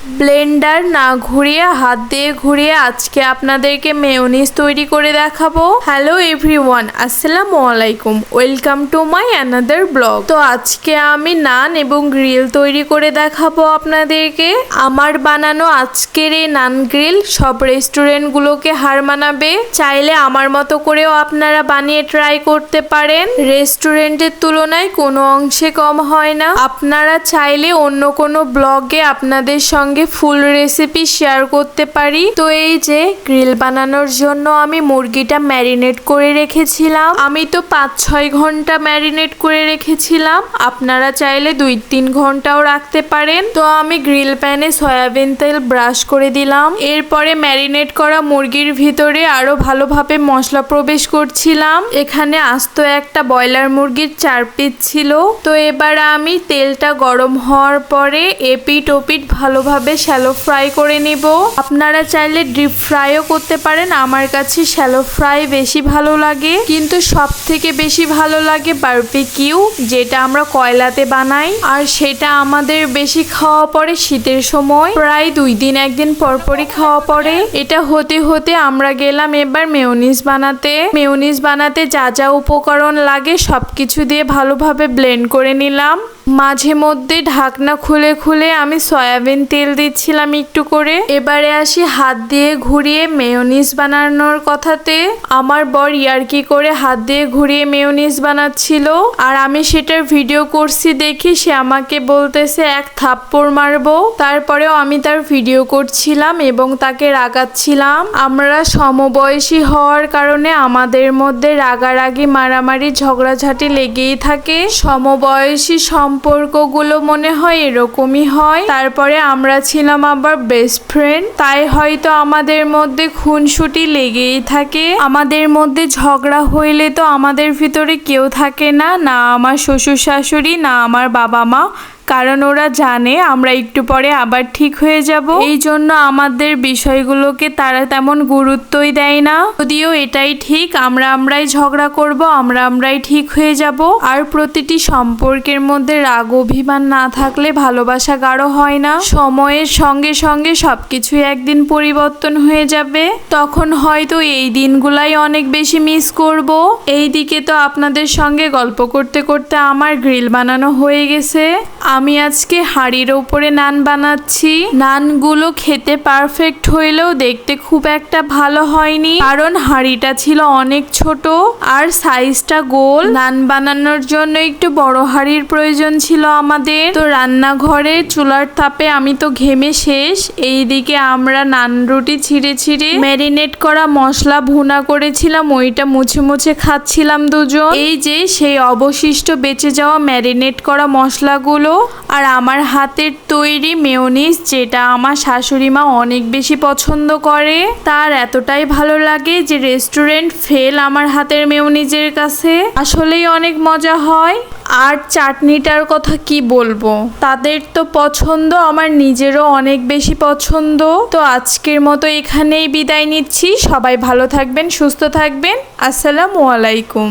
Blender না ঘুরিয়ে হাত দিয়ে ঘুরিয়ে আজকে আপনাদেরকে মেয়োনিজ তৈরি করে দেখাবো। হ্যালো এভরিওয়ান, আসসালামু আলাইকুম, welcome to my another blog. তো আজকে আমি নান এবং গ্রিল তৈরি করে দেখাবো আপনাদেরকে। আমার বানানো আজকের এই নান গ্রিল সব রেস্টুরেন্টগুলোকে হার মানাবে। চাইলে আমার মতো করেও আপনারা বানিয়ে ট্রাই করতে পারেন। রেস্টুরেন্টের তুলনায় কোনো অংশে কম হয় না। আপনারা চাইলে অন্য কোনো ব্লগে আপনাদের সঙ্গে ফুল রেসিপি শেয়ার করতে পারি। তো এই যে গ্রিল বানানোর জন্য আমি মুরগিটা ম্যারিনেট করে রেখেছিলাম। আমি তো 5-6 ঘন্টা ম্যারিনেট করে রেখেছিলাম, আপনারা চাইলে 2-3 ঘন্টাও রাখতে পারেন। তো আমি গ্রিল প্যানে সয়াবিন তেল ব্রাশ করে দিলাম। এরপরে ম্যারিনেট করা মুরগির ভিতরে আরো ভালোভাবে মশলা প্রবেশ করছিলাম। এখানে আস্ত একটা ব্রয়লার মুরগির 4 পিস ছিল। তো এবার আমি তেলটা গরম হওয়ার পরে এপিট ওপিট ভালোভাবে শ্যালো ফ্রাই করে নিব। আপনারা চাইলে ডিপ ফ্রাইও করতে পারেন, আমার কাছে শ্যালো ফ্রাই বেশি ভালো লাগে। কিন্তু সব থেকে বেশি ভালো লাগে বারবিকিউ, যেটা আমরা কয়লাতে বানাই, আর সেটা আমাদের বেশি খাওয়া পড়ে শীতের সময়, প্রায় 2 দিন 1 দিন পরপরই খাওয়া পড়ে। এটা হতে হতে আমরা গেলাম এবার মেয়োনিজ বানাতে। মেয়োনিজ বানাতে যা যা উপকরণ লাগে সবকিছু দিয়ে ভালোভাবে ব্লেন্ড করে নিলাম। মাঝে মধ্যে ঢাকনা খুলে খুলে আমি সয়াবিন তেল দিচ্ছিলাম একটু করে। এবারে আসি হাত দিয়ে ঘুরিয়ে মেয়োনিজ বানানোর কথাতে। আমার বর ইয়ার্কি করে হাত দিয়ে ঘুরিয়ে মেয়োনিজ বানাচ্ছিল, আর আমি সেটার ভিডিও করছি দেখি সে আমাকে বলতেছে এক থাপ্পড় মারবো। তারপরেও আমি তার ভিডিও করছিলাম এবং তাকে রাগাচ্ছিলাম। আমরা সমবয়সী হওয়ার কারণে আমাদের মধ্যে রাগারাগি মারামারি ঝগড়াঝাটি লেগেই থাকে। সমবয়সী সম্পর্কগুলো মনে হয় এরকমই হয়। তারপরে আমরা ছিলাম আবার বেস্ট ফ্রেন্ড, তাই হয়তো আমাদের মধ্যে খুনসুটি লেগেই থাকে। আমাদের মধ্যে ঝগড়া হইলে তো আমাদের ভিতরে কেউ থাকে না, না আমার শ্বশুর শাশুড়ি, না আমার বাবা মা, কারণ ওরা জানে আমরা একটু পরে আবার ঠিক হয়ে যাব। এই জন্য আমাদের বিষয়গুলোকে তারা তেমন গুরুত্বই দেয় না। যদিও এটাই ঠিক, আমরাই ঝগড়া করব, আমরাই ঠিক হয়ে যাব। আর প্রতিটি সম্পর্কের মধ্যে রাগ অভিমান না থাকলে ভালোবাসা গাঢ় হয় না। সময়ের সঙ্গে সঙ্গে সবকিছুই একদিন পরিবর্তন হয়ে যাবে, তখন হয়তো এই দিনগুলাই অনেক বেশি মিস করব। এইদিকে তো আপনাদের সঙ্গে গল্প করতে করতে আমার গ্রিল বানানো হয়ে গেছে। আমি আজকে হাঁড়ির উপরে নান বানাচ্ছি। নানগুলো খেতে পারফেক্ট হইলেও দেখতে খুব একটা ভালো হয়নি, কারণ হাঁড়িটা ছিল অনেক ছোট আর সাইজটা গোল। নান বানানোর জন্য একটু বড় হাঁড়ির প্রয়োজন ছিল আমাদের। তো রান্নাঘরে চুলার তাপে আমি তো ঘেমে শেষ। এইদিকে আমরা নান রুটি ছিঁড়ে ছিঁড়ে ম্যারিনেট করা মশলা ভুনা করেছিলাম, ওইটা মুছে মুছে খাচ্ছিলাম দুজন। এই যে সেই অবশিষ্ট বেঁচে যাওয়া ম্যারিনেট করা মশলাগুলো আর আমার হাতের তৈরি মেয়োনিজ, যেটা আমার শাশুড়ি মা অনেক বেশি পছন্দ করে। তার এতটাই ভালো লাগে যে রেস্টুরেন্ট ফেল আমার হাতের মেয়োনিজের কাছে। আসলেই অনেক মজা হয়। আর চাটনিটার কথা কি বলবো, তাদের তো পছন্দ, আমার নিজেরও অনেক বেশি পছন্দ। তো আজকের মতো এখানেই বিদায় নিচ্ছি। সবাই ভালো থাকবেন, সুস্থ থাকবেন। আসসালামু আলাইকুম।